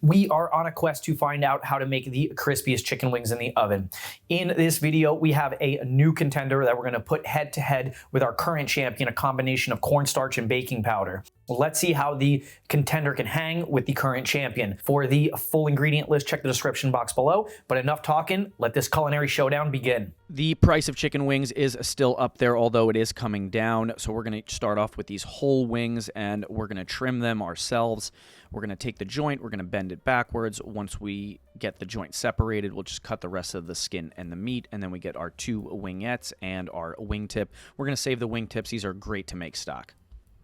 We are on a quest to find out how to make the crispiest chicken wings in the oven. In this video, we have a new contender that we're going to put head to head with our current champion, a combination of cornstarch and baking powder. Let's see how the contender can hang with the current champion. For the full ingredient list, check the description box below. But enough talking, let this culinary showdown begin. The price of chicken wings is still up there, although it is coming down. So we're going to start off with these whole wings, and we're going to trim them ourselves. We're going to take the joint, we're going to bend it backwards. Once we get the joint separated, we'll just cut the rest of the skin and the meat, and then we get our 2 wingettes and our wingtip. We're going to save the wingtips. These are great to make stock.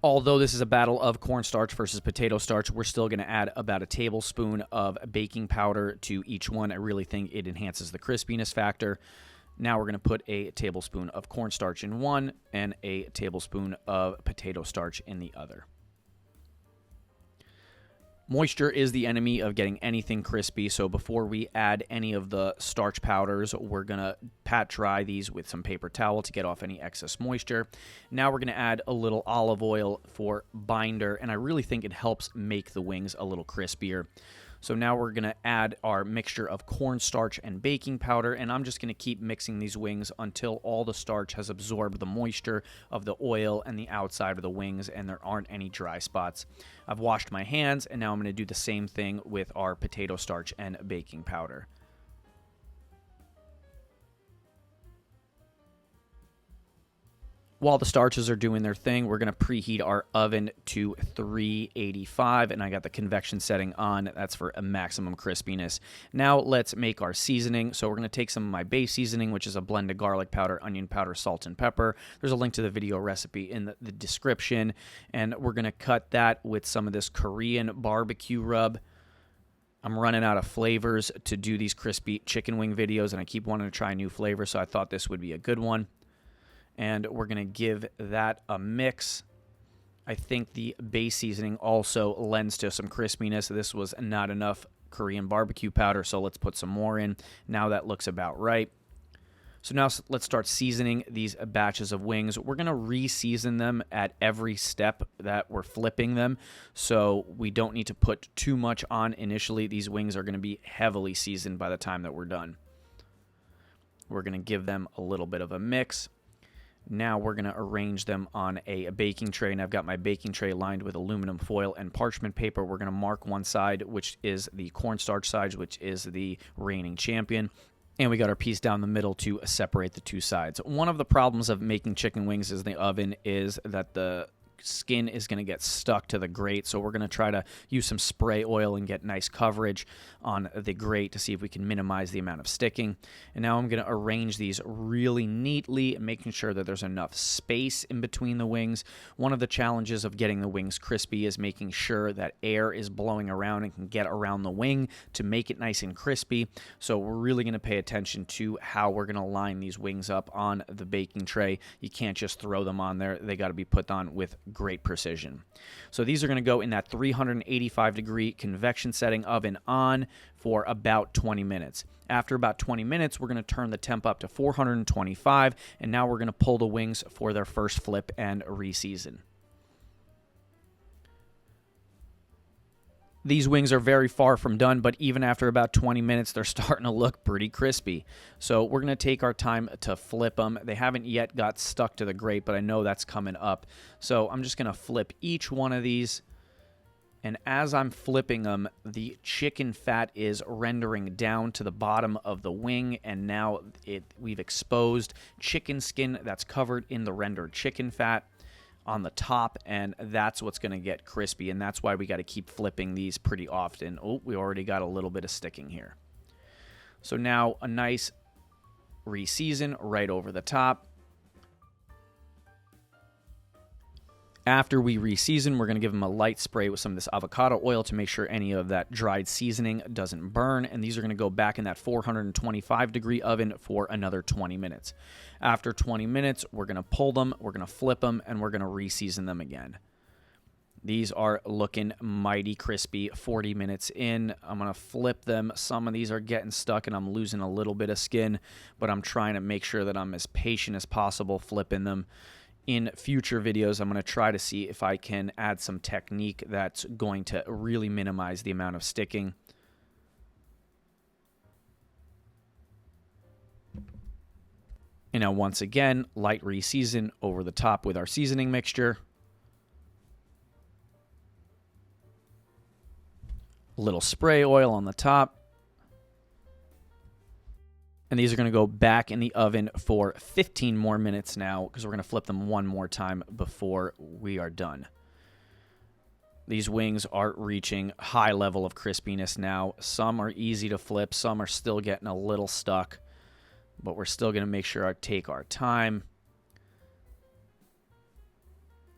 Although this is a battle of cornstarch versus potato starch, we're still going to add about a tablespoon of baking powder to each one. I really think it enhances the crispiness factor. Now we're going to put a tablespoon of cornstarch in one and a tablespoon of potato starch in the other. Moisture is the enemy of getting anything crispy, so before we add any of the starch powders, we're going to pat dry these with some paper towel to get off any excess moisture. Now we're going to add a little olive oil for binder, and I really think it helps make the wings a little crispier. So now we're going to add our mixture of cornstarch and baking powder, and I'm just going to keep mixing these wings until all the starch has absorbed the moisture of the oil and the outside of the wings, and there aren't any dry spots. I've washed my hands, and now I'm going to do the same thing with our potato starch and baking powder. While the starches are doing their thing, we're going to preheat our oven to 385, and I got the convection setting on. That's for a maximum crispiness. Now let's make our seasoning. So we're going to take some of my base seasoning, which is a blend of garlic powder, onion powder, salt, and pepper. There's a link to the video recipe in the description, and we're going to cut that with some of this Korean BBQ Rub. I'm running out of flavors to do these crispy chicken wing videos, and I keep wanting to try new flavors, so I thought this would be a good one. And we're going to give that a mix. I think the base seasoning also lends to some crispiness. This was not enough Korean barbecue powder, so let's put some more in. Now that looks about right. So now let's start seasoning these batches of wings. We're going to re-season them at every step that we're flipping them, so we don't need to put too much on initially. These wings are going to be heavily seasoned by the time that we're done. We're going to give them a little bit of a mix. Now we're going to arrange them on a baking tray, and I've got my baking tray lined with aluminum foil and parchment paper. We're going to mark one side, which is the cornstarch side, which is the reigning champion. And we got our piece down the middle to separate the two sides. One of the problems of making chicken wings in the oven is that the skin is going to get stuck to the grate, so we're going to try to use some spray oil and get nice coverage on the grate to see if we can minimize the amount of sticking. And now I'm going to arrange these really neatly, making sure that there's enough space in between the wings. One of the challenges of getting the wings crispy is making sure that air is blowing around and can get around the wing to make it nice and crispy. So we're really going to pay attention to how we're going to line these wings up on the baking tray. You can't just throw them on there. They got to be put on with great precision. So these are going to go in that 385-degree convection setting oven on for about 20 minutes. After about 20 minutes, we're going to turn the temp up to 425, and now we're going to pull the wings for their first flip and reseason. These wings are very far from done, but even after about 20 minutes, they're starting to look pretty crispy. So we're going to take our time to flip them. They haven't yet got stuck to the grate, but I know that's coming up. So I'm just going to flip each one of these. And as I'm flipping them, the chicken fat is rendering down to the bottom of the wing, and now we've exposed chicken skin that's covered in the rendered chicken fat on the top, and that's what's going to get crispy, and that's why we got to keep flipping these pretty often. Oh, we already got a little bit of sticking here. So now a nice re-season right over the top. After we re-season, we're going to give them a light spray with some of this avocado oil to make sure any of that dried seasoning doesn't burn. And these are going to go back in that 425-degree oven for another 20 minutes. After 20 minutes, we're going to pull them, we're going to flip them, and we're going to re-season them again. These are looking mighty crispy 40 minutes in. I'm going to flip them. Some of these are getting stuck, and I'm losing a little bit of skin, but I'm trying to make sure that I'm as patient as possible flipping them. In future videos, I'm going to try to see if I can add some technique that's going to really minimize the amount of sticking. And now once again, light re-season over the top with our seasoning mixture. A little spray oil on the top. And these are going to go back in the oven for 15 more minutes now because we're going to flip them one more time before we are done. These wings are reaching high level of crispiness now. Some are easy to flip. Some are still getting a little stuck. But we're still going to make sure to take our time.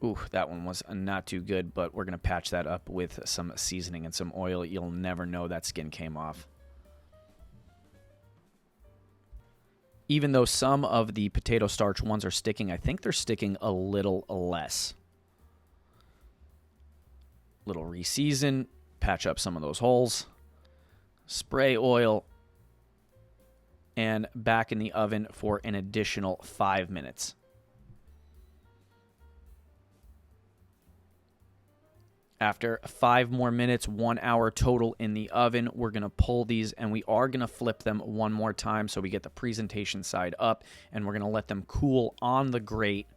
Ooh, that one was not too good, but we're going to patch that up with some seasoning and some oil. You'll never know that skin came off. Even though some of the potato starch ones are sticking, I think they're sticking a little less. Little re-season, patch up some of those holes. Spray oil. And back in the oven for an additional 5 minutes. After 5 more minutes, 1 hour total in the oven, we're going to pull these and we are going to flip them one more time so we get the presentation side up, and we're going to let them cool on the grate.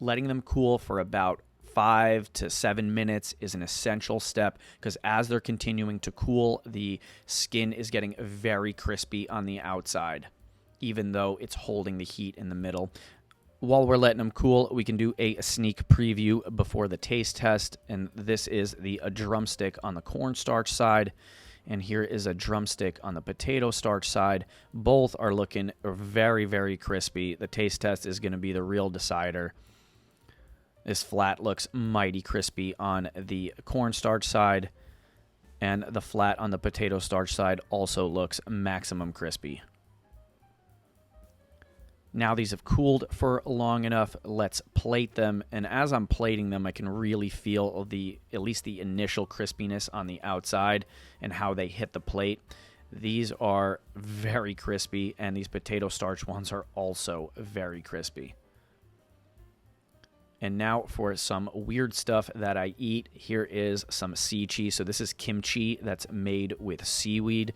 Letting them cool for about 5 to 7 minutes is an essential step because as they're continuing to cool, the skin is getting very crispy on the outside, even though it's holding the heat in the middle. While we're letting them cool, we can do a sneak preview before the taste test, and this is a drumstick on the cornstarch side, and here is a drumstick on the potato starch side. Both are looking very, very crispy. The taste test is going to be the real decider. This flat looks mighty crispy on the cornstarch side, and the flat on the potato starch side also looks maximum crispy. Now these have cooled for long enough, let's plate them, and as I'm plating them, I can really feel at least the initial crispiness on the outside and how they hit the plate. These are very crispy, and these potato starch ones are also very crispy. And now for some weird stuff that I eat. Here is some sichi. So this is kimchi that's made with seaweed.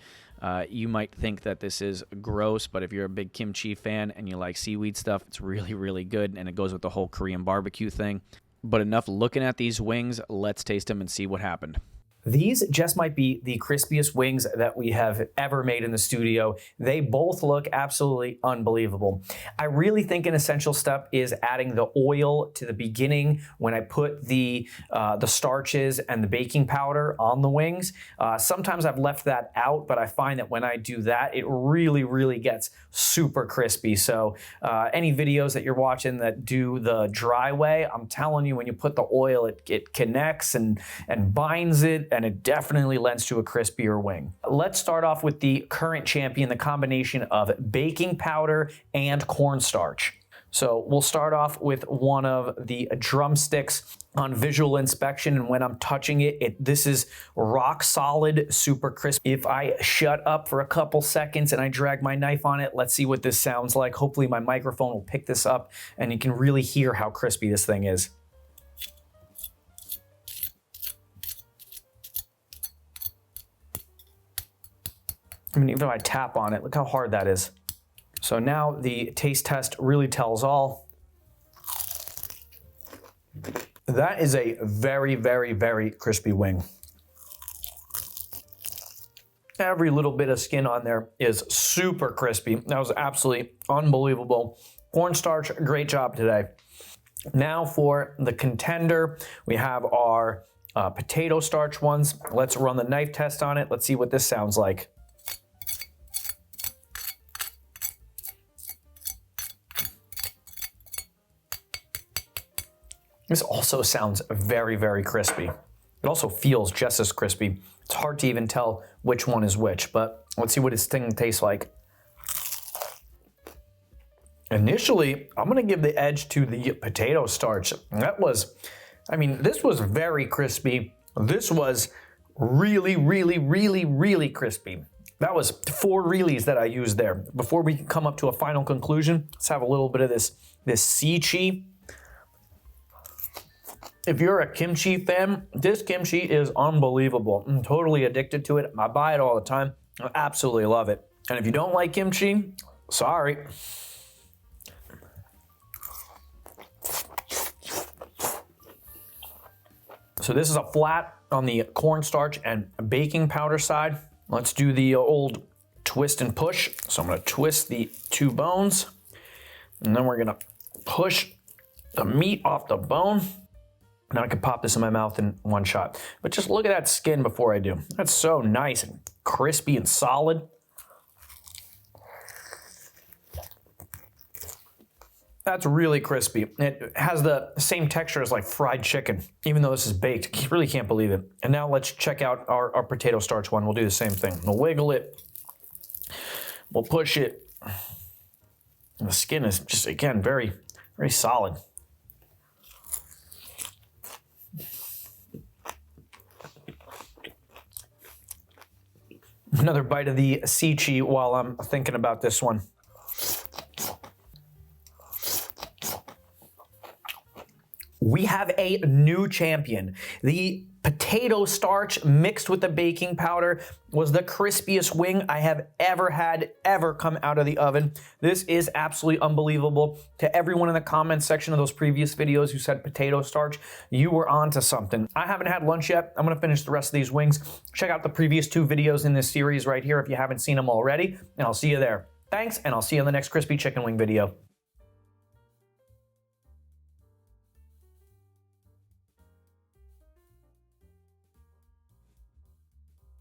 You might think that this is gross, but if you're a big kimchi fan and you like seaweed stuff, it's really, really good, and it goes with the whole Korean barbecue thing. But enough looking at these wings. Let's taste them and see what happened. These just might be the crispiest wings that we have ever made in the studio. They both look absolutely unbelievable. I really think an essential step is adding the oil to the beginning when I put the starches and the baking powder on the wings. Sometimes I've left that out, but I find that when I do that, it really, really gets super crispy. So any videos that you're watching that do the dry way, I'm telling you, when you put the oil, it connects and binds it, and it definitely lends to a crispier wing. Let's start off with the current champion, the combination of baking powder and cornstarch. So we'll start off with one of the drumsticks on visual inspection, and when I'm touching it, this is rock solid, super crisp. If I shut up for a couple seconds and I drag my knife on it, let's see what this sounds like. Hopefully my microphone will pick this up and you can really hear how crispy this thing is. I mean, even if I tap on it, look how hard that is. So now the taste test really tells all. That is a very, very, very crispy wing. Every little bit of skin on there is super crispy. That was absolutely unbelievable. Cornstarch, great job today. Now for the contender, we have our potato starch ones. Let's run the knife test on it. Let's see what this sounds like. This also sounds very, very crispy. It also feels just as crispy. It's hard to even tell which one is which, but let's see what this thing tastes like. Initially, I'm gonna give the edge to the potato starch. That was, I mean, this was very crispy. This was really, really, really, really crispy. That was 4 reallys that I used there. Before we come up to a final conclusion, let's have a little bit of this sichi. If you're a kimchi fan, this kimchi is unbelievable. I'm totally addicted to it. I buy it all the time. I absolutely love it. And if you don't like kimchi, sorry. So this is a flat on the cornstarch and baking powder side. Let's do the old twist and push. So I'm gonna twist the two bones, and then we're gonna push the meat off the bone. Now I can pop this in my mouth in one shot. But just look at that skin before I do. That's so nice and crispy and solid. That's really crispy. It has the same texture as like fried chicken, even though this is baked. You really can't believe it. And now let's check out our potato starch one. We'll do the same thing. We'll wiggle it. We'll push it. And the skin is just, again, very, very solid. Another bite of the Sichi while I'm thinking about this one. We have a new champion. The potato starch mixed with the baking powder was the crispiest wing I have ever had, ever come out of the oven. This is absolutely unbelievable. To everyone in the comments section of those previous videos who said potato starch, you were onto something. I haven't had lunch yet. I'm gonna finish the rest of these wings. Check out the previous 2 videos in this series right here if you haven't seen them already, and I'll see you there. Thanks, and I'll see you in the next crispy chicken wing video.